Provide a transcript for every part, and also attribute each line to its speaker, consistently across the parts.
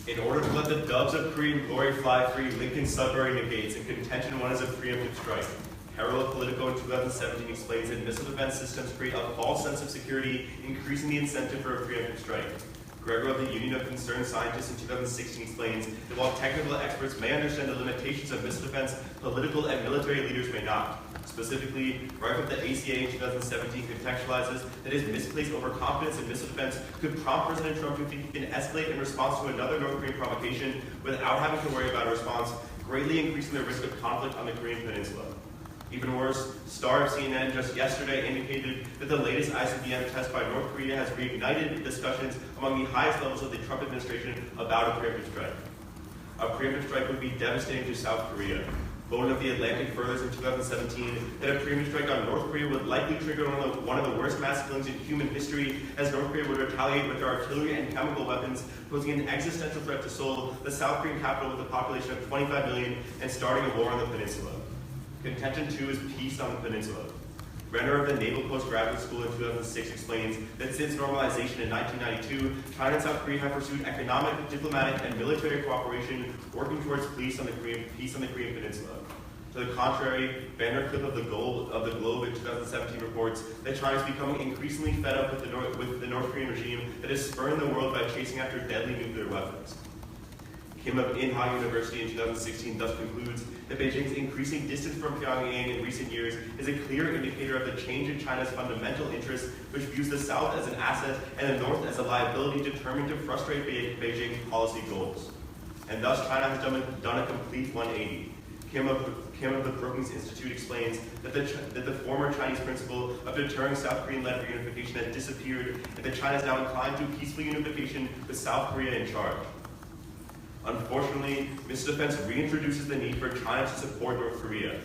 Speaker 1: In order to let the doves of Korean glory fly free, Lincoln-Sudbury negates, and contention one is a preemptive strike. Herald Politico in 2017 explains that missile defense systems create a false sense of security, increasing the incentive for a preemptive strike. Gregor of the Union of Concerned Scientists in 2016 explains that while technical experts may understand the limitations of missile defense, political and military leaders may not. Specifically, Reich of the ACA in 2017 contextualizes that his misplaced overconfidence in missile defense could prompt President Trump to think he can escalate in response to another North Korean provocation without having to worry about a response, greatly increasing the risk of conflict on the Korean Peninsula. Even worse, Star of CNN just yesterday indicated that the latest ICBM test by North Korea has reignited discussions among the highest levels of the Trump administration about a preemptive strike. A preemptive strike would be devastating to South Korea. Bowden of the Atlantic furthers in 2017 that a preemptive strike on North Korea would likely trigger one of the worst mass killings in human history, as North Korea would retaliate with their artillery and chemical weapons, posing an existential threat to Seoul, the South Korean capital with a population of 25 million, and starting a war on the peninsula. Contention 2 is peace on the peninsula. Renner of the Naval Postgraduate School in 2006 explains that since normalization in 1992, China and South Korea have pursued economic, diplomatic, and military cooperation, working towards peace on the Korean Peninsula. To the contrary, Banner Clip of the Globe in 2017 reports that China is becoming increasingly fed up with the North Korean regime that is spurring the world by chasing after deadly nuclear weapons. Kim of Inha University in 2016 thus concludes that Beijing's increasing distance from Pyongyang in recent years is a clear indicator of the change in China's fundamental interests, which views the South as an asset and the North as a liability determined to frustrate Beijing's policy goals. And thus China has done a complete 180. Kim of the Brookings Institute explains that the former Chinese principle of deterring South Korean-led reunification has disappeared, and that China is now inclined to peaceful unification with South Korea in charge. Unfortunately, missile defense reintroduces the need for China to support North Korea.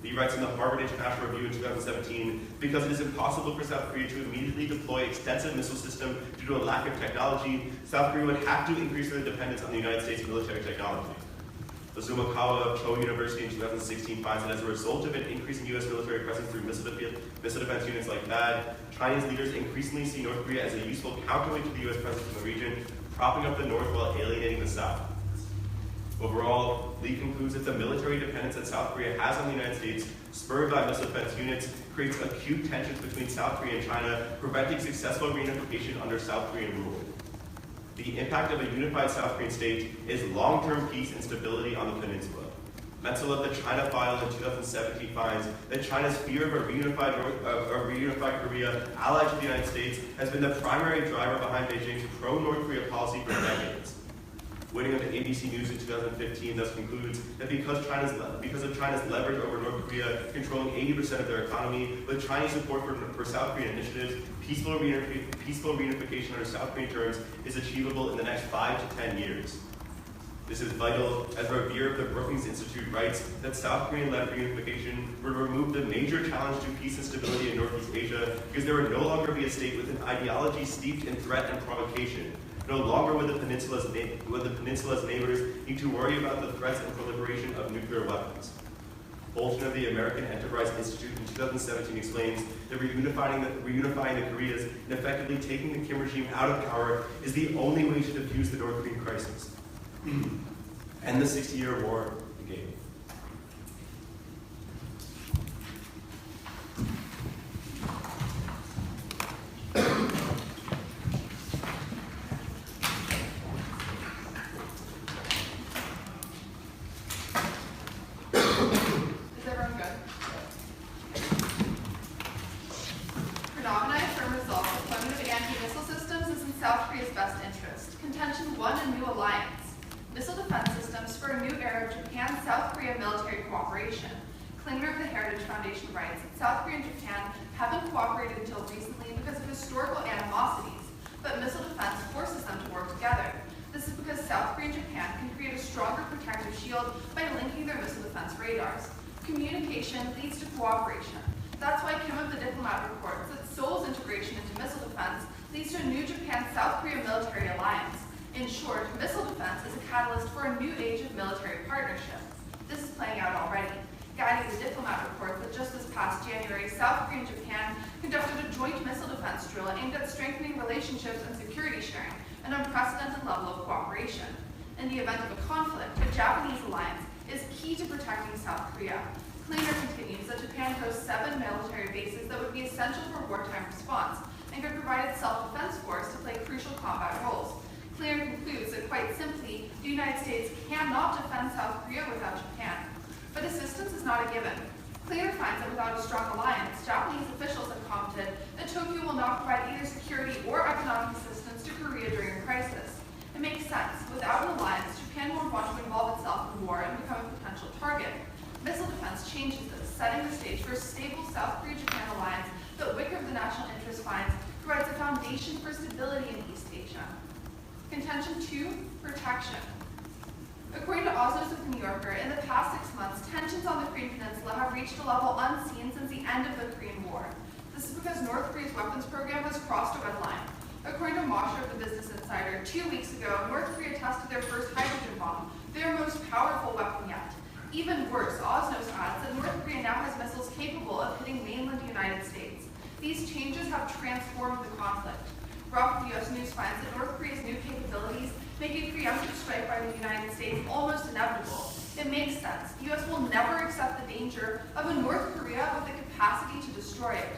Speaker 1: Lee writes in the Harvard International Review in 2017, because it is impossible for South Korea to immediately deploy extensive missile system due to a lack of technology, South Korea would have to increase their dependence on the United States military technology. Azumakawa of Cho University in 2016 finds that as a result of an increasing U.S. military presence through missile defense units like THAAD, Chinese leaders increasingly see North Korea as a useful counterweight to the U.S. presence in the region, propping up the North while alienating the South. Overall, Lee concludes that the military dependence that South Korea has on the United States, spurred by missile defense units, creates acute tensions between South Korea and China, preventing successful reunification under South Korean rule. The impact of a unified South Korean state is long-term peace and stability on the peninsula. Metzel of the China File in 2017 finds that China's fear of a reunified Korea allied to the United States has been the primary driver behind Beijing's pro-North Korea policy for decades. Whitting of the ABC News in 2015 thus concludes that because of China's leverage over North Korea controlling 80% of their economy, with Chinese support for South Korean initiatives, peaceful reunification under South Korean terms is achievable in the next 5 to 10 years. This is vital, as Revere of the Brookings Institute writes that South Korean-led reunification would remove the major challenge to peace and stability in Northeast Asia, because there would no longer be a state with an ideology steeped in threat and provocation. No longer would the peninsula's neighbors need to worry about the threats and proliferation of nuclear weapons. Bolton of the American Enterprise Institute in 2017 explains that reunifying the Koreas and effectively taking the Kim regime out of power is the only way to defuse the North Korean crisis. End the 60-year war again.
Speaker 2: South Korea and Japan haven't cooperated until recently because of historical animosities, but missile defense forces them to work together. This is because South Korea and Japan can create a stronger protective shield by linking their missile defense radars. Communication leads to cooperation. That's why Kim of the Diplomat reports that Seoul's integration into missile defense leads to a new Japan-South Korea military alliance. In short, missile defense is a catalyst for a new age of military partnership. This is playing out already. Guiding the Diplomat reports that just this past January, South Korea and Japan conducted a joint missile defense drill aimed at strengthening relationships and security sharing, an unprecedented level of cooperation. In the event of a conflict, a Japanese alliance is key to protecting South Korea. Kleiner continues that Japan hosts 7 military bases that would be essential for wartime response and could provide its self-defense force to play crucial combat roles. Kleiner concludes that quite simply, the United States cannot defend South Korea without Japan. But assistance is not a given. Kleiner finds that without a strong alliance, Japanese officials have commented that Tokyo will not provide either security or economic assistance to Korea during a crisis. It makes sense. Without an alliance, Japan won't want to involve itself in war and become a potential target. Missile defense changes this, setting the stage for a stable South Korea-Japan alliance that Wicker of the National Interest finds provides a foundation for stability in East Asia. Contention 2, protection. According to Octos of the New Yorker, in the past 6 months, tensions on the Korean Peninsula have reached a level unseen since the end of the Korean War. This is because North Korea's weapons program has crossed a red line. According to Masha of the Business Insider, 2 weeks ago, North Korea tested their first hydrogen bomb, their most powerful weapon yet. Even worse, Octos adds that North Korea now has missiles capable of hitting mainland United States. These changes have transformed the conflict. Rock U.S. News finds that North Korea's new capabilities make a preemptive strike by the United States almost inevitable. It makes sense. The U.S. will never accept the danger of a North Korea with the capacity to destroy it.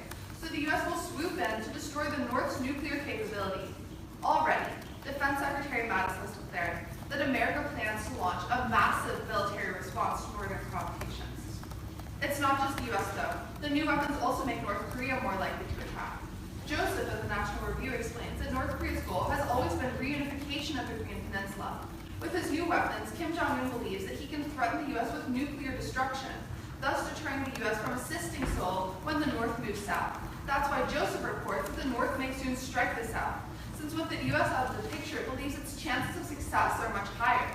Speaker 2: So the U.S. will swoop in to destroy the North's nuclear capability. Already, Defense Secretary Mattis has declared that America plans to launch a massive military response to northern provocations. It's not just the U.S. though. The new weapons also make North Korea more likely to attack. Joseph of the National Review explains that North Korea's goal has always been reunification of the Korean Peninsula. With his new weapons, Kim Jong-un believes that he can threaten the U.S. with nuclear destruction, thus deterring the U.S. from assisting Seoul when the North moves south. That's why Joseph reports that the North may soon strike the South, since with the U.S. out of the picture, it believes its chances of success are much higher.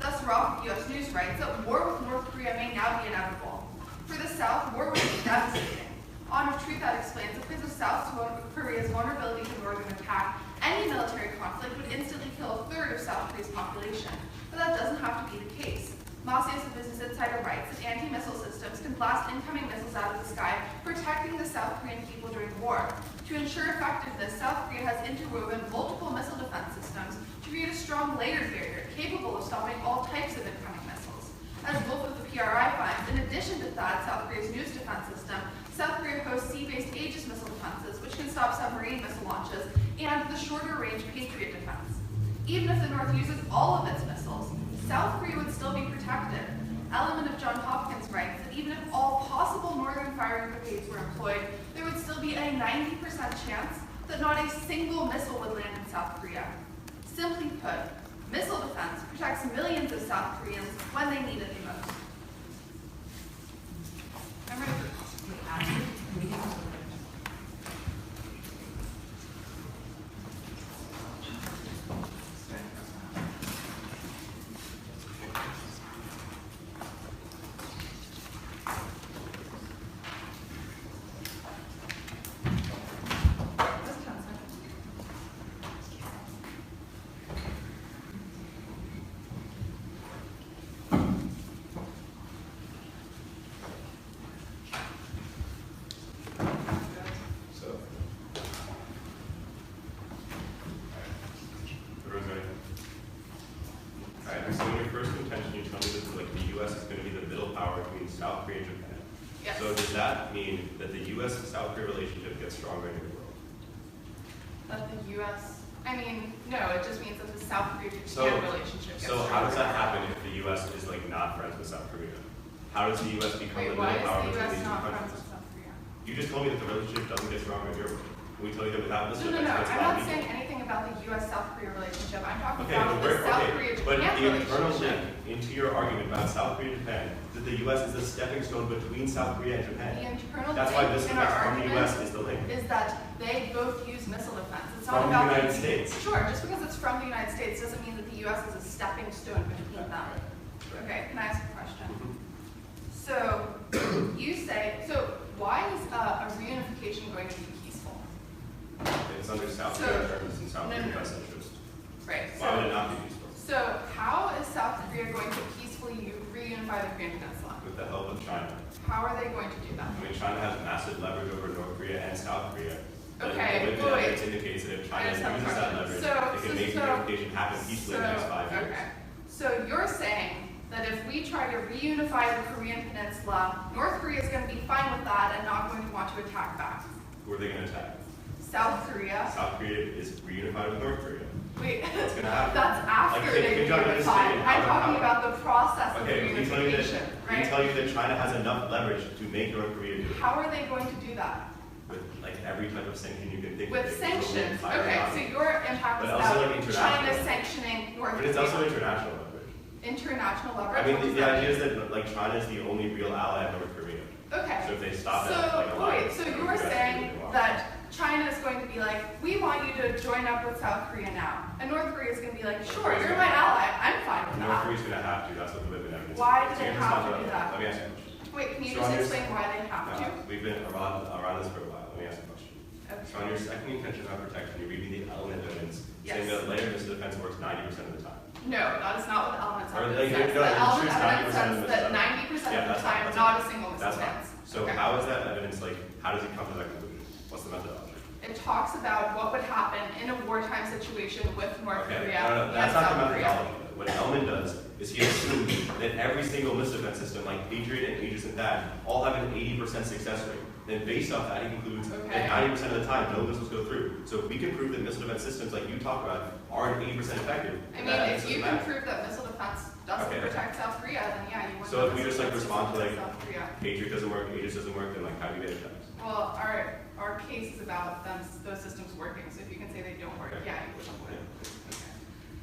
Speaker 2: Thus, Ralph of U.S. News writes that war with North Korea may now be inevitable. For the South, war would be devastating. On of Truth that explains that because of South Korea's vulnerability to northern attack, any military conflict would instantly kill a third of South Korea's population. But that doesn't have to be the case. Macias of Business Insider writes that anti-missile systems can blast incoming missiles out of the sky, protecting the South Korean people during war. To ensure effectiveness, South Korea has interwoven multiple missile defense systems to create a strong layered barrier capable of stopping all types of incoming missiles. As Wolf of the PRI finds, in addition to THAAD, South Korea's newest defense system, South Korea hosts sea-based Aegis missile defenses, which can stop submarine missile launches, and the shorter-range Patriot defense. Even if the North uses all of its missiles, South Korea would still be protected. Element of John Hopkins writes that even if all possible northern firing brigades were employed, there would still be a 90% chance that not a single missile would land in South Korea. Simply put, missile defense protects millions of South Koreans when they need it the most. I'm ready for
Speaker 1: South Korea and Japan.
Speaker 2: Yes.
Speaker 1: So does that mean that the U.S. and South Korea relationship gets stronger in the world?
Speaker 2: That the U.S. I mean, no, it just means that the South Korea-Japan relationship gets
Speaker 1: So
Speaker 2: stronger.
Speaker 1: how does that happen if the U.S. is like not friends with South Korea? How does the U.S. become the middle power between these two countries? You just told me that the relationship doesn't get stronger in your world. Can we tell you that without this?
Speaker 2: No. I'm not saying anything about the U.S.-South Korea relationship. I'm talking about the South Korea-Japan
Speaker 1: but the internal
Speaker 2: relationship.
Speaker 1: link into your argument about South Korea and Japan, that the U.S. is the stepping stone between South Korea and Japan.
Speaker 2: The internal
Speaker 1: That's why
Speaker 2: link
Speaker 1: this
Speaker 2: in our
Speaker 1: from the
Speaker 2: argument
Speaker 1: U.S. is the link.
Speaker 2: is that they both use missile defense. It's
Speaker 1: From
Speaker 2: not
Speaker 1: the
Speaker 2: about
Speaker 1: United States.
Speaker 2: Sure, just because it's from the United States doesn't mean that the U.S. is a stepping stone between them. Okay, can I ask a question? So you say, so why is a reunification going to be peaceful?
Speaker 1: It's under South Korea terms and South Korea's best interest.
Speaker 2: Right.
Speaker 1: Why would it not be peaceful?
Speaker 2: So how is South Korea going to peacefully reunify the Korean Peninsula?
Speaker 1: With the help of China.
Speaker 2: How are they going to do that?
Speaker 1: I mean, China has massive leverage over North Korea and South Korea.
Speaker 2: Okay,
Speaker 1: the evidence indicates that if China uses that leverage, it can make reunification happen peacefully in the next 5 years.
Speaker 2: Okay. So you're saying that if we try to reunify the Korean Peninsula, North Korea is going to be fine with that and not going to want to attack back?
Speaker 1: Who are they going to attack?
Speaker 2: South Korea.
Speaker 1: South Korea is reunified with North Korea.
Speaker 2: Wait,
Speaker 1: What's going to happen?
Speaker 2: that's after
Speaker 1: Like,
Speaker 2: they
Speaker 1: Kim Jong-un is
Speaker 2: reunify.
Speaker 1: saying,
Speaker 2: I'm
Speaker 1: how-
Speaker 2: talking about the process of
Speaker 1: Okay, can you tell me that,
Speaker 2: reunification,
Speaker 1: can you
Speaker 2: right?
Speaker 1: tell you that China has enough leverage to make North Korea do it?
Speaker 2: How are they going to do that?
Speaker 1: With like every type of sanction you can think of.
Speaker 2: With
Speaker 1: They can
Speaker 2: sanctions.
Speaker 1: fire
Speaker 2: Okay,
Speaker 1: on
Speaker 2: so
Speaker 1: it.
Speaker 2: your impact
Speaker 1: But
Speaker 2: is
Speaker 1: also,
Speaker 2: about
Speaker 1: like, international.
Speaker 2: China sanctioning North
Speaker 1: But it's
Speaker 2: Korea.
Speaker 1: also international leverage.
Speaker 2: International leverage?
Speaker 1: I mean,
Speaker 2: What does
Speaker 1: the
Speaker 2: that
Speaker 1: idea
Speaker 2: mean?
Speaker 1: is that like China is the only real ally of North Korea.
Speaker 2: Okay.
Speaker 1: So if they stop it,
Speaker 2: So,
Speaker 1: like a lot.
Speaker 2: wait, so you're saying that China is going to be like, we want you to join up with South Korea now. And North Korea is going to be like, sure, you're my ally. I'm fine with
Speaker 1: North
Speaker 2: that.
Speaker 1: Korea's going to have to. That's what the living evidence.
Speaker 2: Why
Speaker 1: is.
Speaker 2: do they
Speaker 1: So you
Speaker 2: have to
Speaker 1: respond
Speaker 2: do that?
Speaker 1: Let me ask you a question.
Speaker 2: Wait, can you
Speaker 1: So
Speaker 2: just
Speaker 1: on your-
Speaker 2: explain why they have to?
Speaker 1: We've been around this for a while. Let me ask you a question.
Speaker 2: Okay.
Speaker 1: So on your second intention of protection, you're reading the element evidence,
Speaker 2: Yes.
Speaker 1: saying that layered missile defense works 90% of the time.
Speaker 2: No, that is not what the elements
Speaker 1: Or,
Speaker 2: evidence
Speaker 1: like,
Speaker 2: says.
Speaker 1: no,
Speaker 2: The
Speaker 1: it
Speaker 2: element
Speaker 1: shoots
Speaker 2: evidence
Speaker 1: 90% of
Speaker 2: says
Speaker 1: the
Speaker 2: that
Speaker 1: stuff.
Speaker 2: 90%
Speaker 1: Yeah,
Speaker 2: of the
Speaker 1: that's
Speaker 2: time,
Speaker 1: fine.
Speaker 2: not a single missile
Speaker 1: That's fine.
Speaker 2: hits.
Speaker 1: So
Speaker 2: Okay.
Speaker 1: how is that evidence, like, how does it come to that conclusion? What's the methodology?
Speaker 2: It talks about what would happen in a wartime situation with North
Speaker 1: Okay,
Speaker 2: Korea
Speaker 1: no,
Speaker 2: and
Speaker 1: that's not the
Speaker 2: South Korea.
Speaker 1: methodology. What Elman does is he assumes that every single missile defense system, like Patriot and Aegis and THAAD, all have an 80% success rate. Then based off that, he concludes
Speaker 2: Okay.
Speaker 1: that 90% of the time, no missiles go through. So if we can prove that missile defense systems, like you talked about, are 80% effective,
Speaker 2: I mean,
Speaker 1: that
Speaker 2: if you
Speaker 1: doesn't
Speaker 2: can
Speaker 1: matter.
Speaker 2: prove that missile defense doesn't
Speaker 1: Okay.
Speaker 2: protect South Korea, then yeah, you wouldn't.
Speaker 1: So if
Speaker 2: have
Speaker 1: we just, like,
Speaker 2: missile
Speaker 1: respond to,
Speaker 2: defense
Speaker 1: like,
Speaker 2: South Korea.
Speaker 1: Patriot doesn't work, Aegis doesn't work, then like how do you get attacks?
Speaker 2: Well, our case is about those systems working, so if you can say they don't work,
Speaker 1: Okay.
Speaker 2: yeah, you wouldn't win.
Speaker 1: Yeah.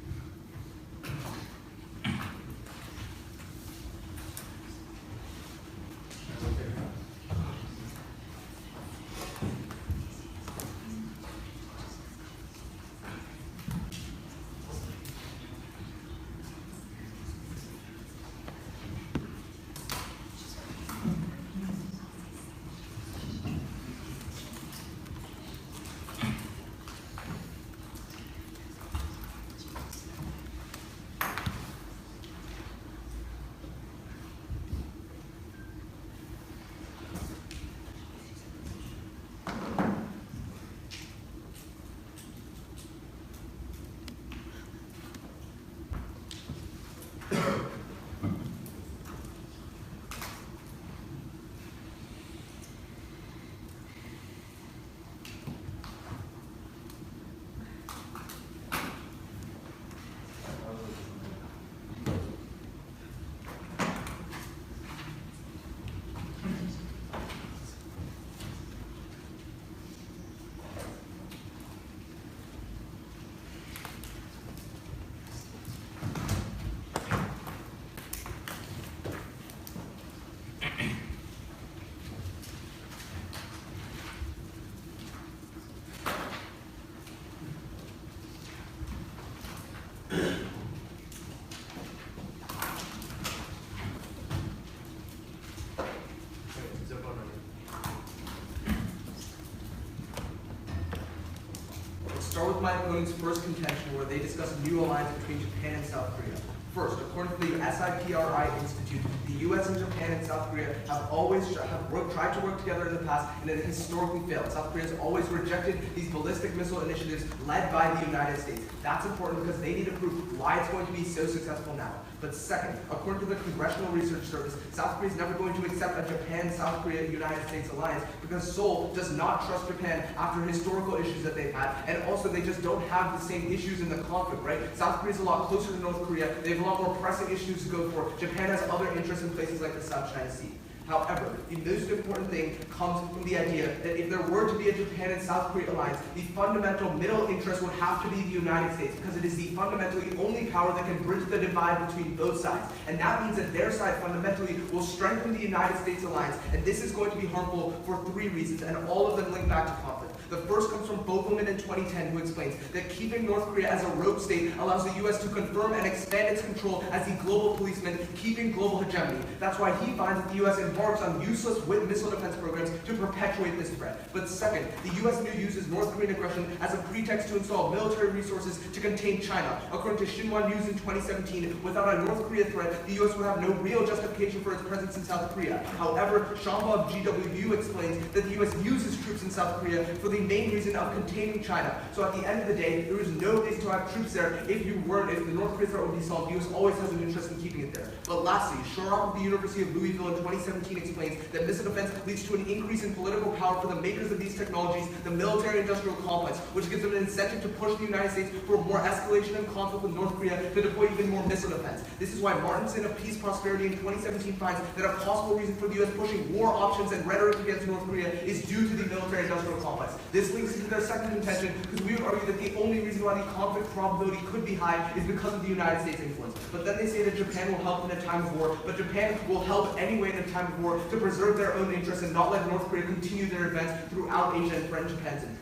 Speaker 3: Let's start with my opponent's first contention, where they discuss a new alliance between Japan and South Korea. First, according to the SIPRI Institute, the U.S. and Japan and South Korea have always tried to work together in the past, and it has historically failed. South Korea has always rejected these ballistic missile initiatives led by the United States. That's important because they need to prove why it's going to be so successful now. But second, according to the Congressional Research Service, South Korea is never going to accept a Japan-South Korea-United States alliance because Seoul does not trust Japan after historical issues that they've had, and also they just don't have the same issues in the conflict, right? South Korea is a lot closer to North Korea. They have a lot more pressing issues to go for. Japan has other interests in places like the South China Sea. However, the most important thing comes from the idea that if there were to be a Japan and South Korea alliance, the fundamental middle interest would have to be the United States, because it is the fundamentally only power that can bridge the divide between both sides. And that means that their side fundamentally will strengthen the United States alliance, and this is going to be harmful for 3 reasons, and all of them link back to conflict. The first comes from Bogelman in 2010, who explains that keeping North Korea as a rogue state allows the U.S. to confirm and expand its control as the global policeman, keeping global hegemony. That's why he finds that the U.S. embarks on useless missile defense programs to perpetuate this threat. But second, the U.S. now uses North Korean aggression as a pretext to install military resources to contain China. According to Xinhua News in 2017, without a North Korea threat, the U.S. would have no real justification for its presence in South Korea. However, Shamba of GWU explains that the U.S. uses troops in South Korea for the main reason of containing China. So at the end of the day, there is no reason to have troops there if the North Korea threat would be solved. The U.S. always has an interest in keeping it there. But lastly, Shorrock of the University of Louisville in 2017 explains that missile defense leads to an increase in political power for the makers of these technologies, the military-industrial complex, which gives them an incentive to push the United States for more escalation and conflict with North Korea to deploy even more missile defense. This is why Martinson of Peace Prosperity in 2017 finds that a possible reason for the U.S. pushing war options and rhetoric against North Korea is due to the military-industrial complex. This links into their second contention, because we would argue that the only reason why the conflict probability could be high is because of the United States influence. But then they say that Japan will help in a time of war, but Japan will help anyway in a time of war to preserve their own interests and not let North Korea continue their advance throughout Asia and threaten Japan's interests.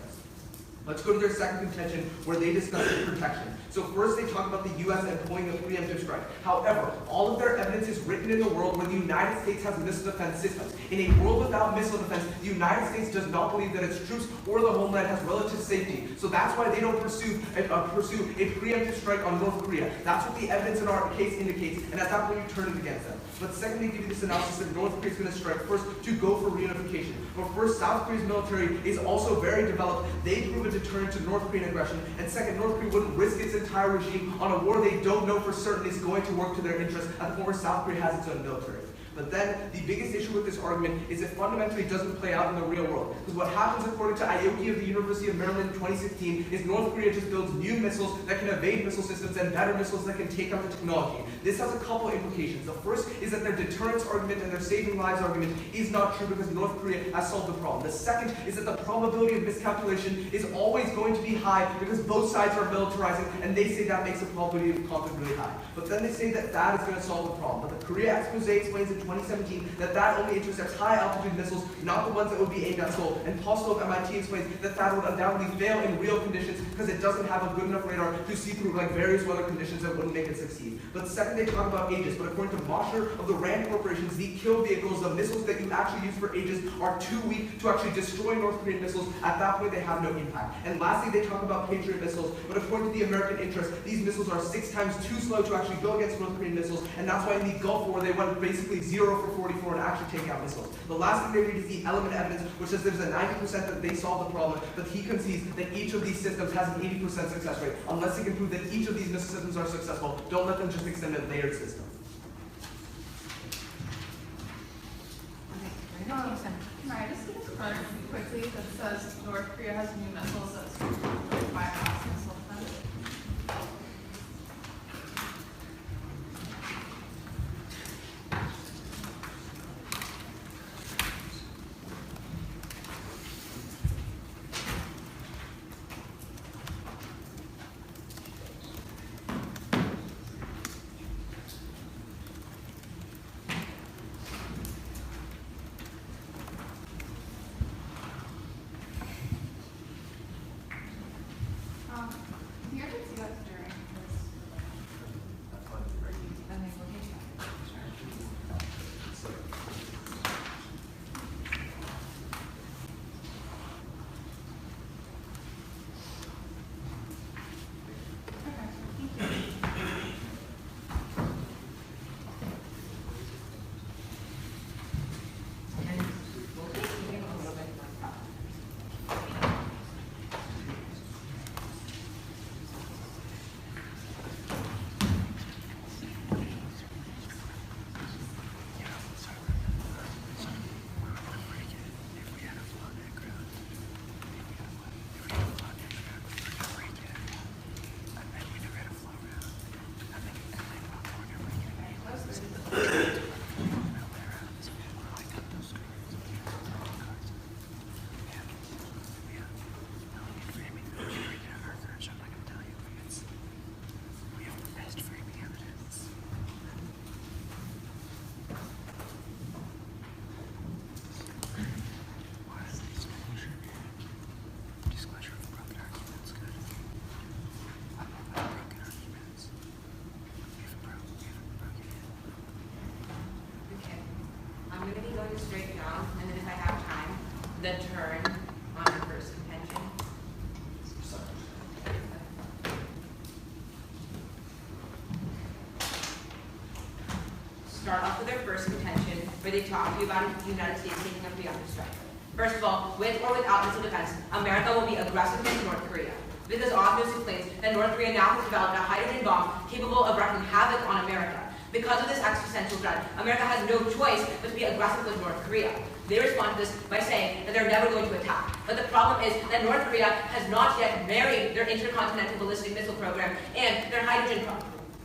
Speaker 3: Let's go to their second contention, where they discuss protection. So first they talk about the U.S. employing a preemptive strike. However, all of their evidence is written in a world where the United States has missile defense systems. In a world without missile defense, the United States does not believe that its troops or the homeland has relative safety. So that's why they don't pursue a preemptive strike on North Korea. That's what the evidence in our case indicates, and at that point you turn it against them. But second, they give you this analysis that North Korea is going to strike first to go for reunification. But first, South Korea's military is also very developed. They prove a deterrent to North Korean aggression. And second, North Korea wouldn't risk its entire regime on a war they don't know for certain is going to work to their interest at the point where South Korea has its own military. But then, the biggest issue with this argument is it fundamentally doesn't play out in the real world. Because what happens, according to Aoki of the University of Maryland in 2016, is North Korea just builds new missiles that can evade missile systems and better missiles that can take out the technology. This has a couple implications. The first is that their deterrence argument and their saving lives argument is not true because North Korea has solved the problem. The second is that the probability of miscalculation is always going to be high because both sides are militarizing, and they say that makes the probability of conflict really high. But then they say that that is going to solve the problem. But the Korea expose explains in 2017 that only intercepts high-altitude missiles, not the ones that would be aimed at Seoul. And Postol of MIT explains that would undoubtedly fail in real conditions because it doesn't have a good enough radar to see through various weather conditions that wouldn't make it succeed. But second, they talk about Aegis. But according to Mosher of the RAND Corporations, the kill vehicles, the missiles that you actually use for Aegis, are too weak to actually destroy North Korean missiles. At that point, they have no impact. And lastly, they talk about Patriot missiles. But according to the American interest, these missiles are 6 times too slow to actually go against North Korean missiles. And that's why in the Gulf War, they went basically 0 for 44 and actually take out missiles. The last thing they read is the element evidence, which says there's a 90% that they solved the problem, but he concedes that each of these systems has an 80% success rate. Unless he can prove that each of these missile systems are successful, don't let them just extend a layered system.
Speaker 2: Can I just get a chart quickly that says North Korea has new missiles that's bypass missile defense? Here's
Speaker 4: straight down, and then if I have time, then turn on our first contention. Start off with their first contention, where they talk to you about the United States taking up preemptive strike. First of all, with or without missile defense, America will be aggressive against North Korea. Because Octos explains that North Korea now has developed a hydrogen bomb capable of wreaking havoc on America. Because of this existential threat, America has no choice but to be aggressive with North Korea. They respond to this by saying that they're never going to attack. But the problem is that North Korea has not yet married their intercontinental ballistic missile program and their hydrogen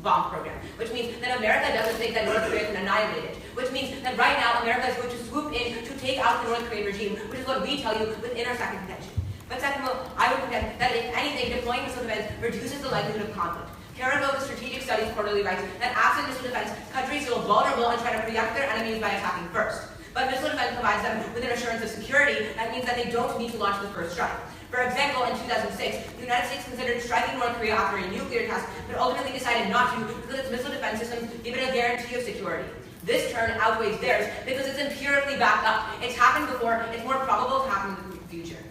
Speaker 4: bomb program, which means that America doesn't think that North Korea can annihilate it, which means that right now America is going to swoop in to take out the North Korean regime, which is what we tell you within our second contention. But second of all, I would contend that if anything, deploying missile defense reduces the likelihood of conflict. Carrico, the Strategic Studies Quarterly, writes that absent missile defense, countries feel vulnerable and try to preempt their enemies by attacking first. But missile defense provides them with an assurance of security. That means that they don't need to launch the first strike. For example, in 2006, the United States considered striking North Korea after a nuclear test, but ultimately decided not to because its missile defense systems give it a guarantee of security. This turn outweighs theirs because it's empirically backed up. It's happened before, it's more probable to happen in the future.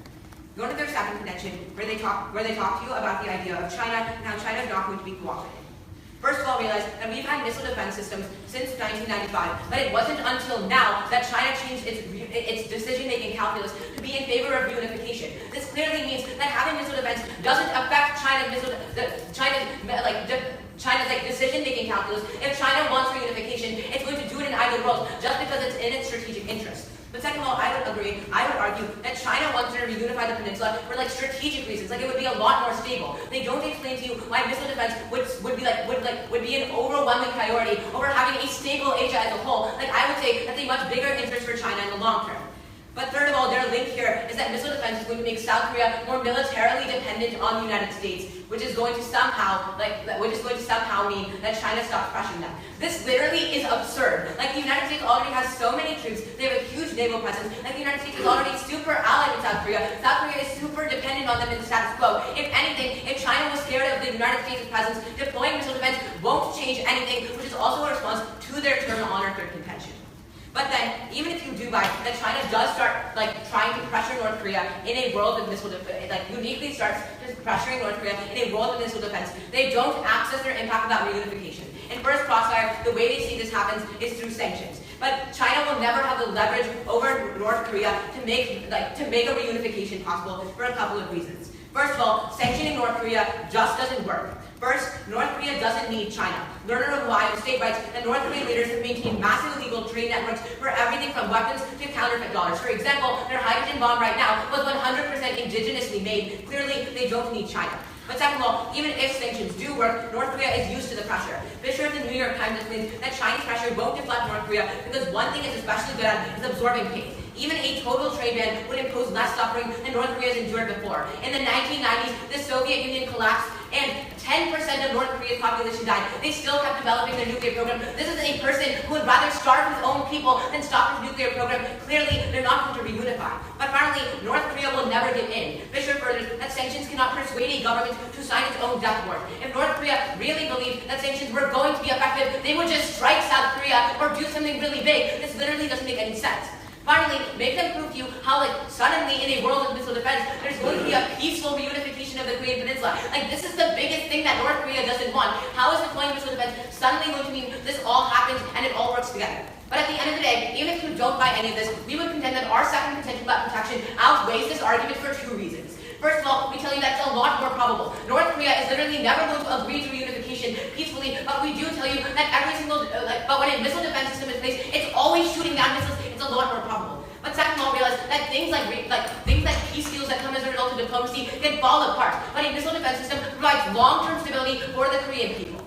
Speaker 4: Go to their second contention, where they talk to you about the idea of China and how China is not going to be cooperative. First of all, realize that we've had missile defense systems since 1995, but it wasn't until now that China changed its decision-making calculus to be in favor of reunification. This clearly means that having missile defense doesn't affect China's decision-making calculus. If China wants reunification, it's going to do it in either world, just because it's in its strategic interest. But second of all, I would argue that China wants to reunify the peninsula for strategic reasons, it would be a lot more stable. They don't explain to you why missile defense would be an overwhelming priority over having a stable Asia as a whole. I would say that's a much bigger interest for China in the long term. But third of all, their link here is that missile defense is going to make South Korea more militarily dependent on the United States, which is going to somehow mean that China stops crushing them. This literally is absurd. The United States already has so many troops, they have a huge naval presence, the United States is already super allied with South Korea. South Korea is super dependent on them in the status quo. If anything, if China was scared of the United States' presence, deploying missile defense won't change anything, which is also a response to their turn on our third contention. But then, even if you do buy that China does start trying to pressure North Korea in a world with missile defense, uniquely starts just pressuring North Korea in a world with missile defense, they don't access their impact without reunification. In First Crossfire, the way they see this happens is through sanctions. But China will never have the leverage over North Korea to make a reunification possible for a couple of reasons. First of all, sanctioning North Korea just doesn't work. First, North Korea doesn't need China. Learner of Ohio State writes that North Korean leaders have maintained massive illegal trade networks for everything from weapons to counterfeit dollars. For example, their hydrogen bomb right now was 100% indigenously made. Clearly, they don't need China. But second of all, even if sanctions do work, North Korea is used to the pressure. Fisher of the New York Times explains that Chinese pressure won't deflect North Korea because one thing it's especially good at is absorbing pain. Even a total trade ban would impose less suffering than North Korea has endured before. In the 1990s, the Soviet Union collapsed and 10% of North Korea's population died. They still kept developing their nuclear program. This is a person who would rather starve his own people than stop his nuclear program. Clearly, they're not going to reunify. But finally, North Korea will never give in. Fisher furthers that sanctions cannot persuade a government to sign its own death warrant. If North Korea really believed that sanctions were going to be effective, they would just strike South Korea or do something really big. This literally doesn't make any sense. Finally, make them prove to you how, suddenly in a world of missile defense, there's going to be a peaceful reunification of the Korean Peninsula. This is the biggest thing that North Korea doesn't want. How is deploying missile defense suddenly going to mean this all happens and it all works together? But at the end of the day, even if you don't buy any of this, we would contend that our second contention about protection outweighs this argument for two reasons. First of all, we tell you that it's a lot more probable. North Korea is literally never going to agree to reunification peacefully, but we do tell you that but when a missile defense system is in place, it's always shooting down missiles. It's a lot more probable. But second of all, realize that things like peace deals that come as a result of diplomacy can fall apart. But a missile defense system provides long-term stability for the Korean people.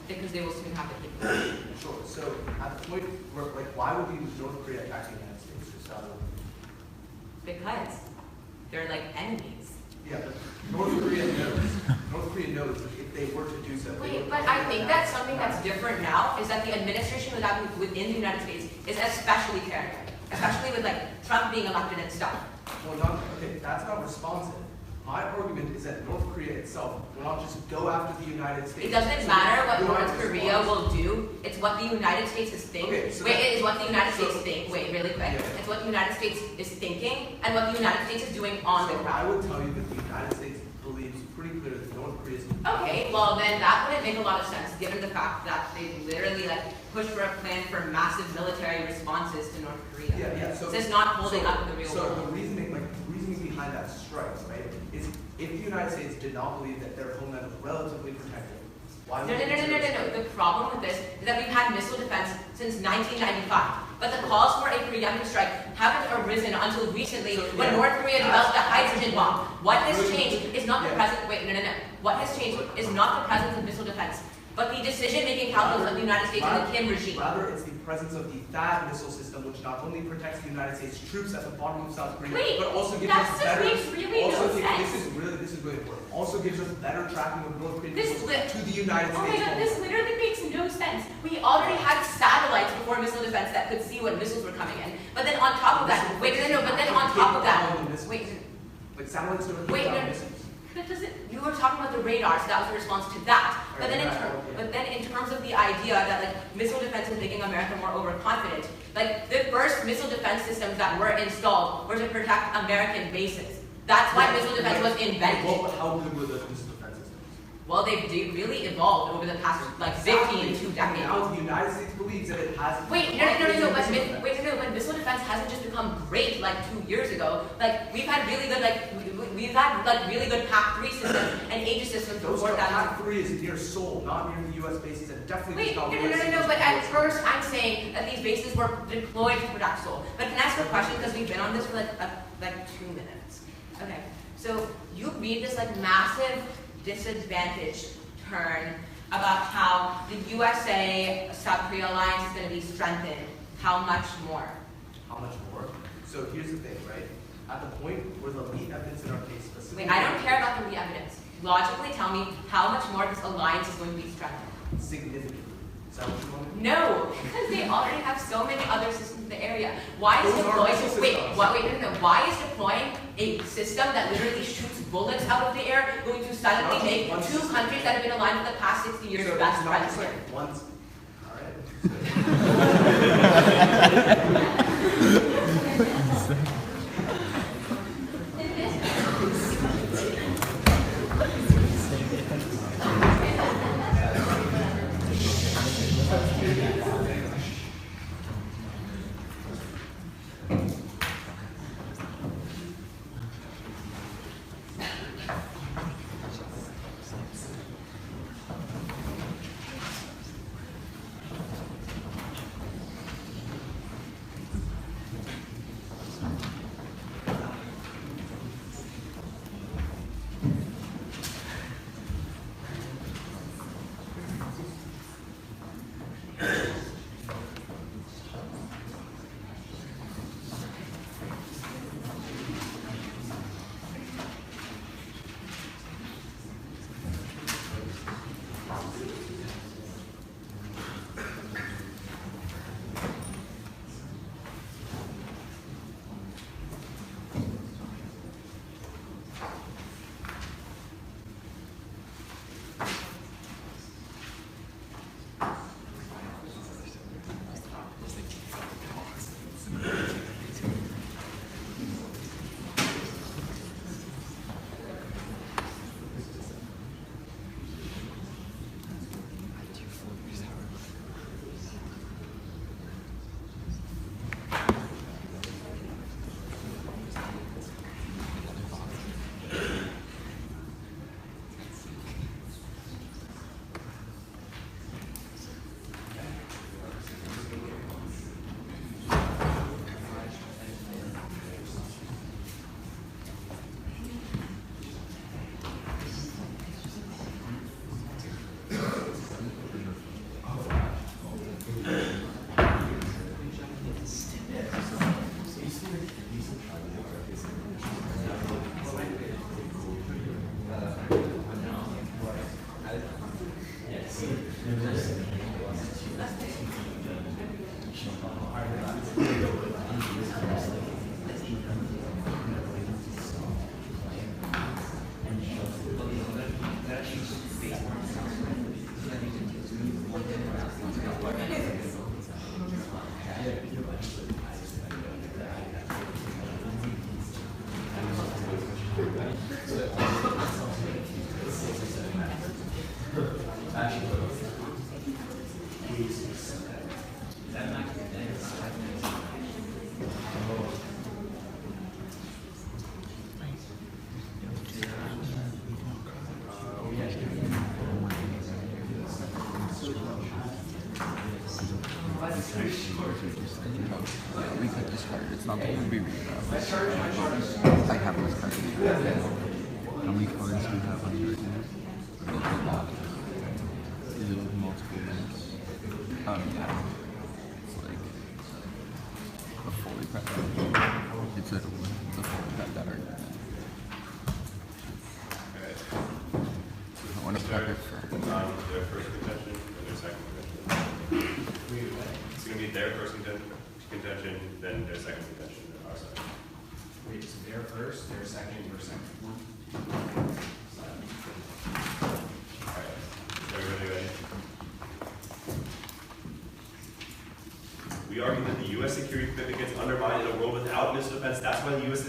Speaker 4: Because they will soon have the capability.
Speaker 3: Sure. So at the point where, why would North Korea attack the United States? Just out of
Speaker 4: Because they're like enemies.
Speaker 3: Yeah, but North Korea knows that if they were to do so.
Speaker 4: Wait, but I think that something that's different now is that the administration within the United States is especially paranoid, especially with like Trump being elected and stuff.
Speaker 3: Well, okay, that's not responsive. My argument is that North Korea itself will not just go after the United States.
Speaker 4: It doesn't matter what North Korea will do. It's what the United States is thinking.
Speaker 3: Okay, so
Speaker 4: it is what the United States think. Wait, really quick.
Speaker 3: Yeah.
Speaker 4: It's what the United States is thinking and what the United States is doing on the ground.
Speaker 3: I would tell you that the United States believes pretty clearly that North Korea is.
Speaker 4: Okay, well then that wouldn't make a lot of sense given the fact that they literally like pushed for a plan for massive military responses to North Korea.
Speaker 3: Yeah. So
Speaker 4: it's not holding up in the real
Speaker 3: so
Speaker 4: world.
Speaker 3: the reasoning behind that strike, right, is if the United States did not believe that their homeland was relatively protected, why would
Speaker 4: No. The problem with this is that we've had missile defense since 1995. But the calls for a preemptive strike haven't arisen until recently when North Korea developed a hydrogen bomb. What has changed is not the presence. What has changed is not the presence of missile defense, but the decision-making calculus of the United States and the Kim regime.
Speaker 3: Rather, it's the presence of the THAAD missile system, which not only protects the United States troops at the bottom of South Korea, but also gives us better.
Speaker 4: Makes really no sense.
Speaker 3: This is really important. Also gives us better tracking of North Korean
Speaker 4: This
Speaker 3: missiles to the United States.
Speaker 4: Oh my god, this literally makes no sense. We already had satellites before missile defense that could see when missiles were coming in. But then on top of that, but then on top of that,
Speaker 3: like satellites don't
Speaker 4: wait,
Speaker 3: hit down missiles.
Speaker 4: That doesn't. You were talking about the radar, so that was a response to that. But then in terms of the idea that like missile defense is making America more overconfident, like the first missile defense systems that were installed were to protect American bases. That's why missile defense was invented.
Speaker 3: Well, how good were those missile defense systems?
Speaker 4: Well, they've really evolved over the past like 2 decades.
Speaker 3: Now the United States believes that it has.
Speaker 4: No. But missile defense hasn't just become great like 2 years ago. Like we've had really good really good PAC-3 systems and Aegis systems before that.
Speaker 3: PAC-3 is near Seoul, not near the U.S. bases, and definitely.
Speaker 4: No. But at first, I'm saying that these bases were deployed to protect Seoul. But can I ask a question because we've been on this for like 2 minutes. Okay. So you read this like massive disadvantage turn about how the USA-South Korea alliance is going to be strengthened. How much more?
Speaker 3: How much more? So here's the thing, right? At the point where the lead evidence in our case specifically.
Speaker 4: Wait, I don't care about the lead evidence. Logically, tell me how much more this alliance is going to be strengthened.
Speaker 3: Significantly. Is that what you want?
Speaker 4: No, because they already have so many other systems in the area. Why is deploying a system that literally shoots bullets out of the air going to suddenly make two countries that have been aligned for the past 60 years best friends?
Speaker 5: We could discard it. It's not going to be read. I have this card. How many cards do you have on your hand? Is it multiple ones? Yeah. It's like a fully prepped. It's a fully prepped out. I want to prep it for
Speaker 1: their first contention and their second contention. It's going to be their first contention, then their second contention on our side.
Speaker 6: Wait, so their first, their second, your second one?
Speaker 1: Alright, everybody ready? We argue that the U.S. security commitment gets undermined in a world without missile defense. That's why the U.S.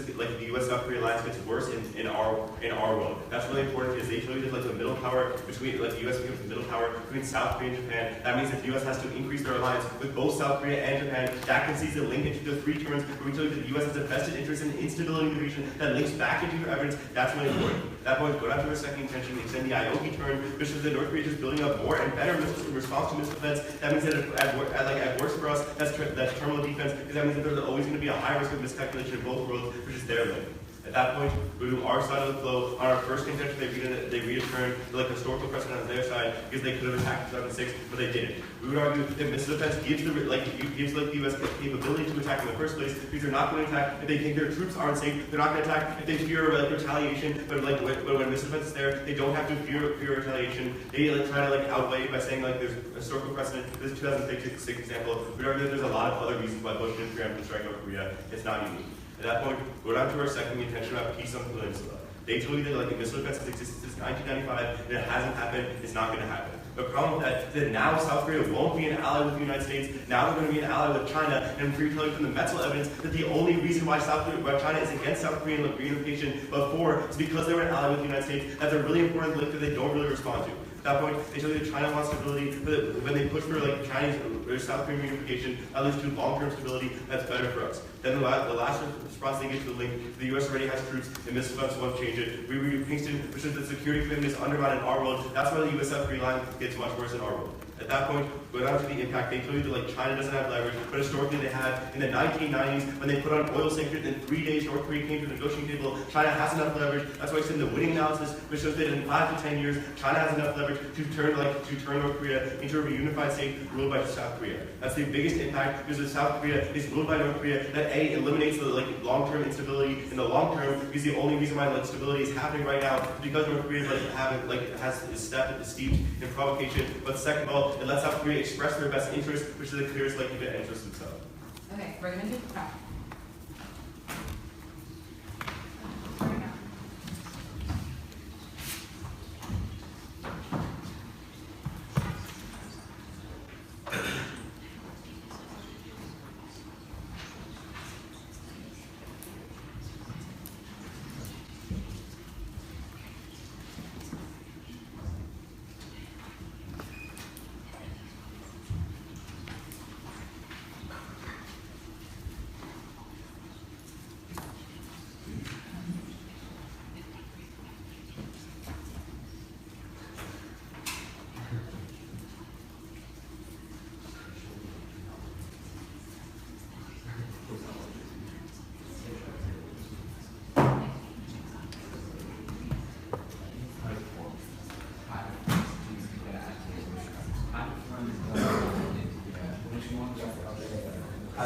Speaker 1: South Korea alliance gets worse in our world. That's really important because they show you that the middle power between the U.S. becomes the middle power between South Korea and Japan. That means that the U.S. has to increase their alliance with both South Korea and Japan. That concedes a link into the three terms where we tell you that the U.S. has a vested interest in instability in the region that links back into your evidence. That's really important. At that point, go down to our second intention, extend the IOP turn, which shows that North Korea is building up more and better missiles in response to missile defense. That means that at worst for us, that's terminal defense, because that means that there's always going to be a high risk of miscalculation in both worlds, which is their limit. At that point, we do our side of the flow. On our first contention, they read a turn to historical precedent on their side because they could have attacked in 2006, but they didn't. We would argue that missile defense gives the U.S. the capability to attack in the first place because they're not going to attack if they think their troops aren't safe. They're not going to attack if they fear retaliation. But when missile defense is there, they don't have to fear retaliation. They try to outweigh it by saying there's historical precedent. This is 2006 example. We'd argue that there's a lot of other reasons why Bush didn't preempt and strike over Korea. It's not unique. At that point, go down to our second intention about peace on the peninsula. They told you that missile defense has existed since 1995 and it hasn't happened. It's not going to happen. The problem with that is that now South Korea won't be an ally with the United States. Now they're going to be an ally with China. And we tell you from the Metzel evidence that the only reason why China is against South Korean reunification before is because they were an ally with the United States. That's a really important link that they don't really respond to. At that point, they tell you that China wants stability, but when they push for Chinese or South Korean reunification, that leads to long-term stability. That's better for us. Then the last response they get to the link, the U.S. already has troops, and missile defense won't change it. We read Princeton, which says that security commitment is undermined in our world. That's why the U.S. South Korea line gets much worse in our world. At that point, go down to the impact. They tell you that China doesn't have leverage, but historically they had. In the 1990s, when they put on oil sanctions, in 3 days North Korea came to the negotiating table. China has enough leverage. That's why I said in the winning analysis, which shows that in 5 to 10 years, China has enough leverage to turn North Korea into a reunified state ruled by South Korea. That's the biggest impact because if South Korea is ruled by North Korea, that eliminates the long-term instability in the long term. Because the only reason why stability is happening right now is because North Korea is steeped in provocation. But second of all, it lets South Korea express their best interest, which is the clearest likelihood of interest themselves.
Speaker 4: Okay, we're going to do crack.
Speaker 5: I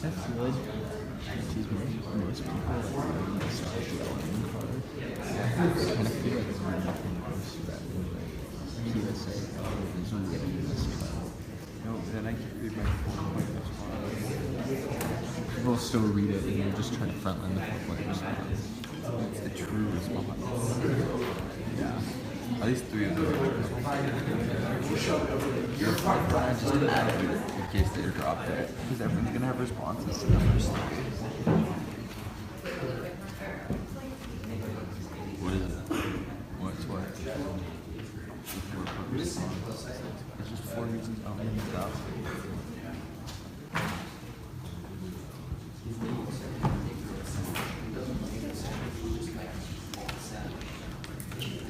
Speaker 5: kind of feel like it's PSA, there's no getting this trial. No, then I can't read my 4-point response. People still read it and you just try to frontline the 4-point response. It's the true response. Yeah. At least 3 of them are true. I just did that in case they dropped it. Because everyone's gonna have responses to the first 3. What is it? What's what? It's just 4 reasons only in the top.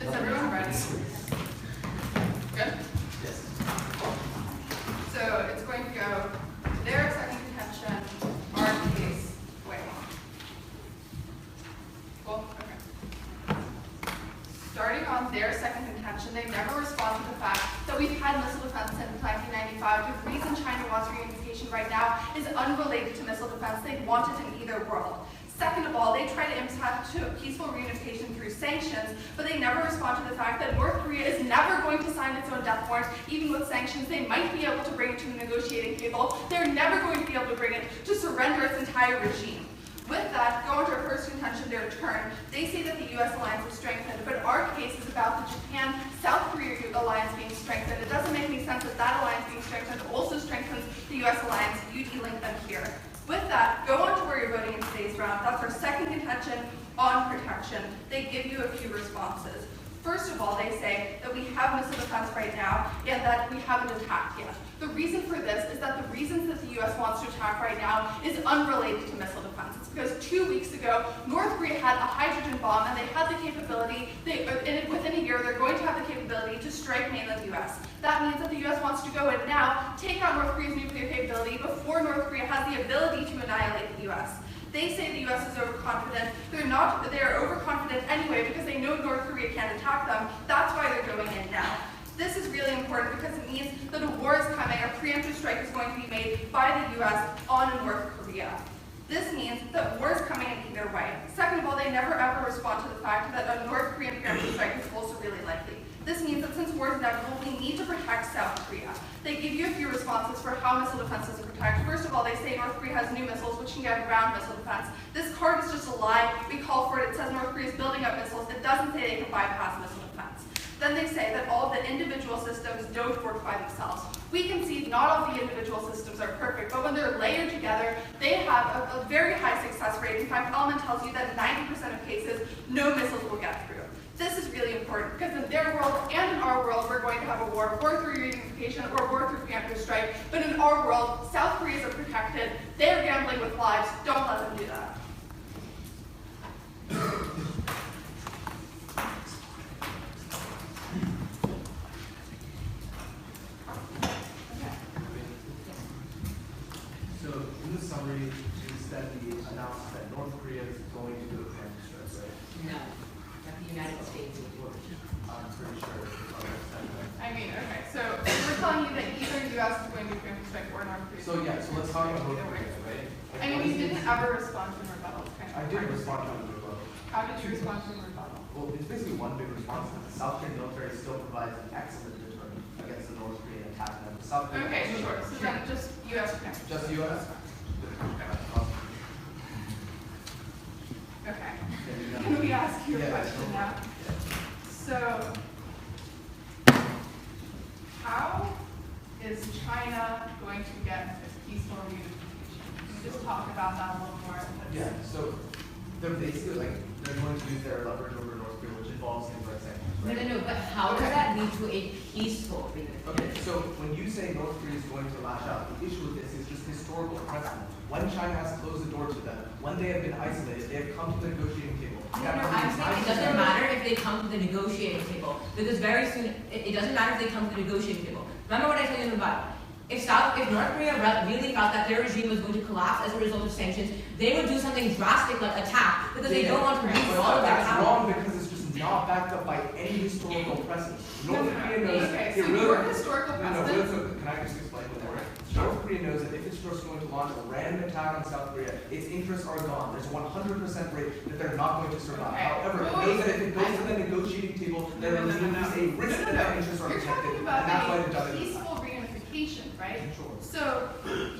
Speaker 2: Is everyone ready? Good?
Speaker 3: Yes.
Speaker 2: So it's going to go their second contention, our case, wait. Cool? Okay. Starting on their second contention, they never respond to the fact that we've had missile defense since 1995. The reason China wants reunification right now is unrelated to missile defense. They want it in either world. Second of all, they try to impact to peaceful reunification through sanctions, but they never respond to the fact that North Korea is never going to sign its own death warrant. Even with sanctions, they might be able to bring it to the negotiating table. They're never going to be able to bring it to surrender its entire regime. With that, go into our first contention, their turn. They say that the U.S. alliance is strengthened, but our case is about the Japan-South Korea alliance being strengthened. It doesn't make any sense that that alliance being strengthened also strengthens the U.S. alliance. You delink them here. With that, go on to where you're voting in today's round. That's our second contention on protection. They give you a few responses. First of all, they say that we have missile defense right now and that we haven't attacked yet. The reason for this is that the reasons that the U.S. wants to attack right now is unrelated to missile defense. It's because 2 weeks ago, North Korea had a hydrogen bomb and they had the capability, within a year, they're going to have the capability to strike mainland U.S. That means that the U.S. wants to go in now, take out North Korea's nuclear capability before North Korea has the ability to annihilate the U.S. They say the U.S. is overconfident. They're not. They're overconfident anyway because they know North Korea can't attack them. That's why they're going in now. This is really important because it means that a war is coming. A preemptive strike is going to be made by the U.S. on North Korea. This means that war is coming in either way. Second of all, they never ever respond to the fact that a North Korean preemptive strike is also really likely. This means that since war is inevitable, we need to protect South Korea. They give you a few responses for how missile defense is protected. First of all, they say North Korea has new missiles, which can get around missile defense. This card is just a lie. We call for it. It says North Korea is building up missiles. It doesn't say they can bypass missile defense. Then they say that all of the individual systems don't work by themselves. We can see not all the individual systems are perfect, but when they're layered together, they have a very high success rate. In fact, Element tells you that 90% of cases, no missiles will get through. This is really important because in their world and in our world, we're going to have a war through reunification or war through preemptive strike. But in our world, South Koreans are protected. They're gambling with lives. Don't let them do that.
Speaker 3: So in the summary, you said the announcement that North Korea is going to do a preemptive strike, right?
Speaker 4: No, that the United States would.
Speaker 3: I'm pretty sure it's on that side, right?
Speaker 2: I mean, okay, so we're telling you that either U.S. is going to do preemptive strike or North Korea.
Speaker 3: So yeah, so let's talk about North Korea, right?
Speaker 2: I mean, you didn't ever respond to a rebuttal.
Speaker 3: I did respond to the rebuttal.
Speaker 2: How did you respond to a rebuttal?
Speaker 3: Well, it's basically one big response that the South Korean military still provides an excellent deterrent against the North Korean attack. And the South Korean
Speaker 2: Okay, sure. So then just U.S. preemptive.
Speaker 3: Just the U.S.
Speaker 2: Okay. Can we ask you a question now? So, how is China going to get this peaceful reunification? Can you just talk about that a little more?
Speaker 3: Yeah, so they're basically they're going to use their leverage over North Korea, which involves things like sanctions,
Speaker 4: No,
Speaker 3: right?
Speaker 4: no, no, but how does that lead to a peaceful reunification?
Speaker 3: Okay, so when you say North Korea is going to lash out, the issue with this is just historical precedent. When China has closed the door to them, when they have been isolated, they have come to the negotiating table.
Speaker 4: No, no, I'm saying it doesn't matter if they come to the negotiating table, because very soon, it doesn't matter if they come to the negotiating table. Remember what I told you in the Bible. If North Korea really felt that their regime was going to collapse as a result of sanctions, they would do something drastic like attack, because they don't want to lose all of their
Speaker 3: That's
Speaker 4: power.
Speaker 3: wrong because it's just not backed up by any historical precedent. North Korea knows.
Speaker 2: Okay,
Speaker 3: it
Speaker 2: so
Speaker 3: really-
Speaker 2: your historical
Speaker 3: No, no,
Speaker 2: precedent.
Speaker 3: listen, can I just explain one more? North Korea knows that if it's just going to launch a random attack on South Korea, its interests are gone. There's a 100% rate that they're not going to survive.
Speaker 2: Okay.
Speaker 3: However, it knows that if it goes to the negotiating table, there will be a risk that their interests are
Speaker 2: You're
Speaker 3: protected,
Speaker 2: talking
Speaker 3: and that's why
Speaker 2: about
Speaker 3: they've done
Speaker 2: a
Speaker 3: it.
Speaker 2: peaceful reunification, right?
Speaker 3: Sure.
Speaker 2: So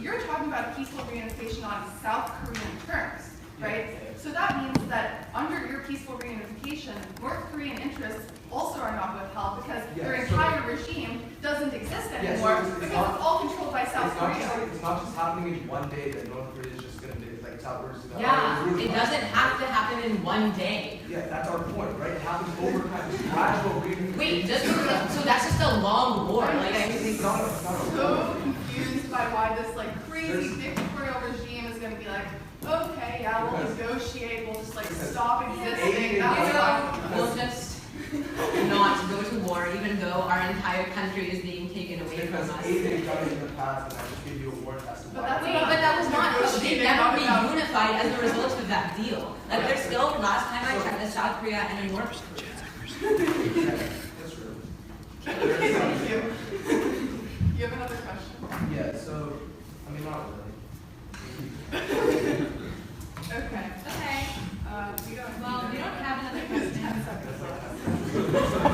Speaker 2: you're talking about peaceful reunification on South Korean terms, right? So that means that under your peaceful reunification, North Korean interests also are not withheld because their entire regime doesn't exist anymore
Speaker 3: it's
Speaker 2: because
Speaker 3: not-
Speaker 2: it's all controlled by South Korea.
Speaker 3: It's not just happening in one day that North Korea is just going to do, like South Korea is going to
Speaker 4: Yeah, it doesn't have to happen in one day.
Speaker 3: Yeah, that's our point, right? It happens over time. It's gradual reunification.
Speaker 4: Wait, so that's just a long war. Like I mean,
Speaker 3: It's not a
Speaker 2: So confused by why this like crazy dictatorial regime is going to be like, okay, yeah, we'll negotiate, we'll just like stop existing. That's fine.
Speaker 4: we'll just not go to war, even though our entire country is being taken away from
Speaker 3: because
Speaker 4: us.
Speaker 3: they've done it in the past, and I just give you a war test.
Speaker 2: But that's
Speaker 4: Wait, but that was not. They
Speaker 2: Negotiating
Speaker 4: never
Speaker 2: about-
Speaker 4: reunified as a result of that deal. Like there's still, last time I checked, a South Korea and a North Korea.
Speaker 3: That's true.
Speaker 2: Thank you. You have another question?
Speaker 3: Yeah, so, I mean, not really.
Speaker 2: Okay.
Speaker 4: Okay.
Speaker 2: We don't.
Speaker 4: Well, we don't have another question.
Speaker 2: 10 seconds left.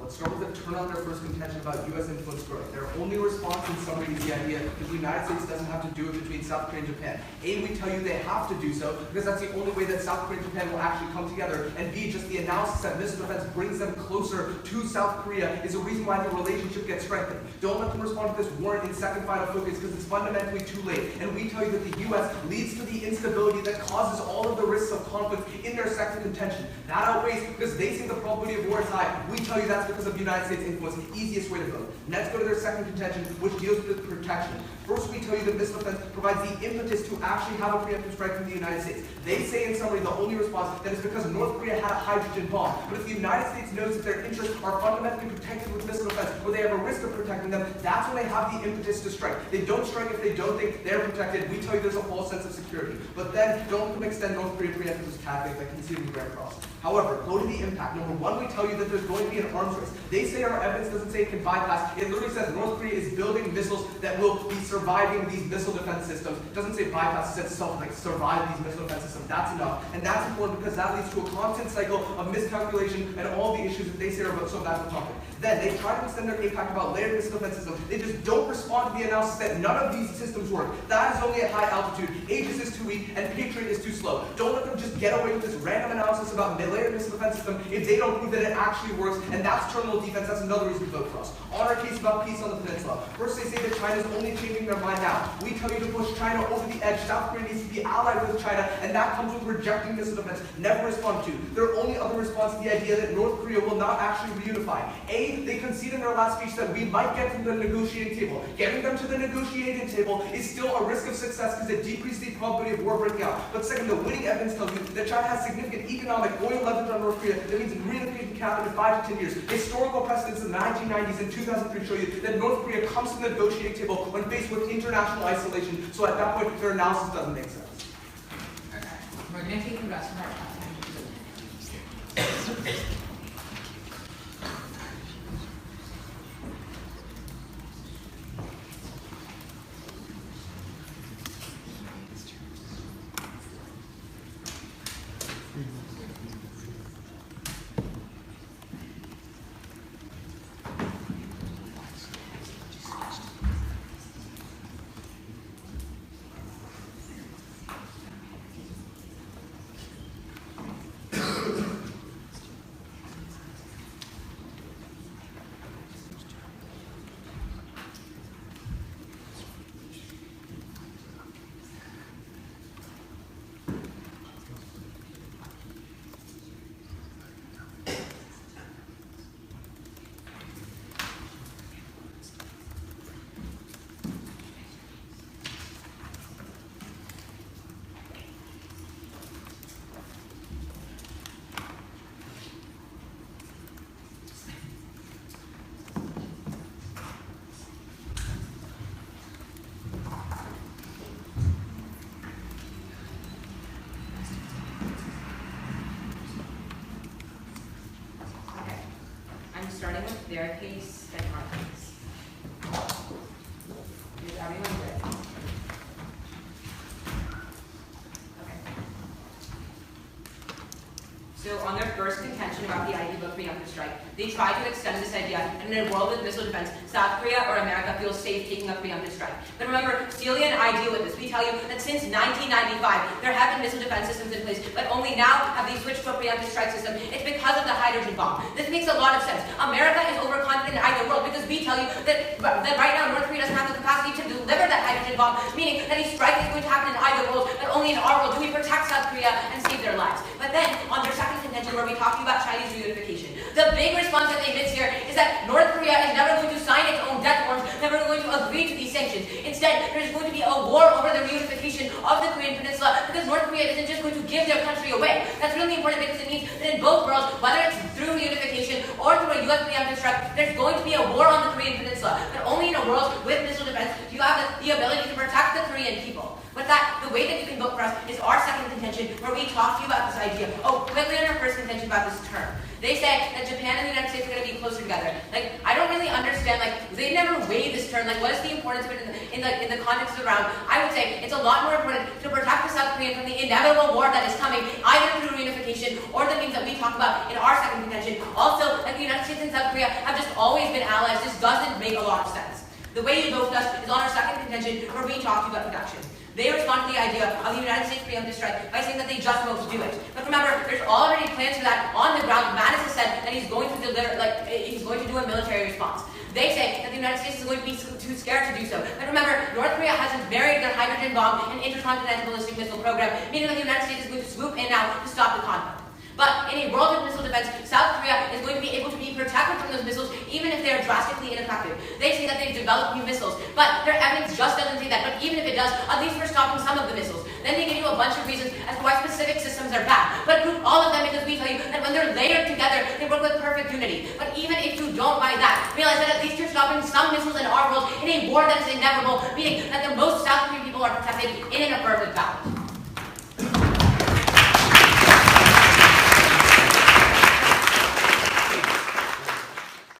Speaker 3: Let's start with the turn on their first contention about U.S. influence growth. Their only response in summary is the idea that the United States doesn't have to do it between South Korea and Japan. A, we tell you they have to do so because that's the only way that South Korea and Japan will actually come together. And B, just the analysis that missile defense brings them closer to South Korea is a reason why the relationship gets strengthened. Don't let them respond to this warrant in second final focus because it's fundamentally too late. And we tell you that the U.S. leads to the instability that causes all of the risks of conflict in their second contention. That outweighs because they say the probability of war is high. We tell you that's because of United States influence, the easiest way to vote. Let's go to their second contention, which deals with protection. First, we tell you that missile defense provides the impetus to actually have a preemptive strike from the United States. They say in summary the only response that is because North Korea had a hydrogen bomb. But if the United States knows that their interests are fundamentally protected with missile defense, or they have a risk of protecting them, that's when they have the impetus to strike. They don't strike if they don't think they're protected. We tell you there's a false sense of security. But then, don't let them extend North Korea preemptive tactics like conceding the Grand Cross. However, go to the impact. Number one, we tell you that there's going to be an arms race. They say our evidence doesn't say it can bypass. It literally says North Korea is building missiles that will be surviving these missile defense systems. It doesn't say bypass, it says something like survive these missile defense systems. That's enough. And that's important because that leads to a constant cycle of miscalculation and all the issues that they say are so bad for topic. Then they try to extend their impact about layered missile defense systems. They just don't respond to the analysis that none of these systems work. That is only at high altitude. Aegis is too weak and Patriot is too slow. Don't let them just get away with this random analysis about layered missile defense system if they don't prove that it actually works. And that's terminal defense. That's another reason to vote for us. On our case about peace on the peninsula. First, they say that China is only changing their mind now. We tell you to push China over the edge. South Korea needs to be allied with China, and that comes with rejecting missile defense. Never respond to. Their only other response is the idea that North Korea will not actually reunify. A, they concede in their last speech that we might get from the negotiating table. Getting them to the negotiating table is still a risk of success because it decreases the probability of war breaking out. But second, the winning evidence tells you that China has significant economic oil leverage on North Korea. That means reunification can happen in 5 to 10 years. Historical precedents in the 1990s and 2003 show you that North Korea comes to the negotiating table when faced with international isolation. So at that point, their analysis doesn't make sense.
Speaker 4: We're going to take the rest of our time. their case and our case. Is everyone good? Okay. So on their first contention about the idea of a preemptive strike, they try to extend this idea, and in a world with missile defense, South Korea or America feels safe taking a preemptive strike. But remember, Celia and I deal with this. We tell you that since 1995, there have been missile defense systems in place, but only now have they switched to a preemptive strike system. It's because of the hydrogen bomb. This makes a lot of sense. America is overconfident in either world because we tell you that right now North Korea doesn't have the capacity to deliver that hydrogen bomb, meaning that a strike is going to happen in either world, but only in our world do we protect South Korea and save their lives. But then, on their second contention, where we talk about Chinese reunification, the big response that they miss here is that North Korea is never going to sign its own death warrants, never going to agree to these sanctions. Instead, there's going to be a war over the reunification of the Korean Peninsula because North Korea isn't just going to give their country away. That's really important because it means that in both worlds, whether it's through reunification or through a U.S. preemptive strike, there's going to be a war on the Korean Peninsula. But only in a world with missile defense do you have the ability to protect the Korean people. With that, the way that you can vote for us is our second contention, where we talk to you about this idea. Oh, quickly on our first contention about this term. They say that Japan and the United States are going to be closer together. Like, I don't really understand, like, they never weigh this term. Like, what is the importance of it in the context of the round? I would say it's a lot more important to protect the South Koreans from the inevitable war that is coming, either through reunification or the means that we talk about in our second contention. Also, like, the United States and South Korea have just always been allies. This doesn't make a lot of sense. The way you vote with us is on our second contention, where we talk to you about production. They respond to the idea of the United States preemptive strike by saying that they just won't do it. But remember, there's already plans for that on the ground. Mattis has said that he's going to deliver, he's going to do a military response. They say that the United States is going to be too scared to do so. But remember, North Korea hasn't buried their hydrogen bomb and intercontinental ballistic missile program, meaning that the United States is going to swoop in now to stop the conflict. But in a world of missile defense, South Korea is going to be able to be protected from those missiles even if they are drastically ineffective. They say that they've developed new missiles, but their evidence just doesn't say that. But even if it does, at least we're stopping some of the missiles. Then they give you a bunch of reasons as to why specific systems are bad. But group all of them because we tell you that when they're layered together, they work with perfect unity. But even if you don't buy that, realize that at least you're stopping some missiles in our world in a war that is inevitable, meaning that the most South Korean people are protected in an affirmative ballot.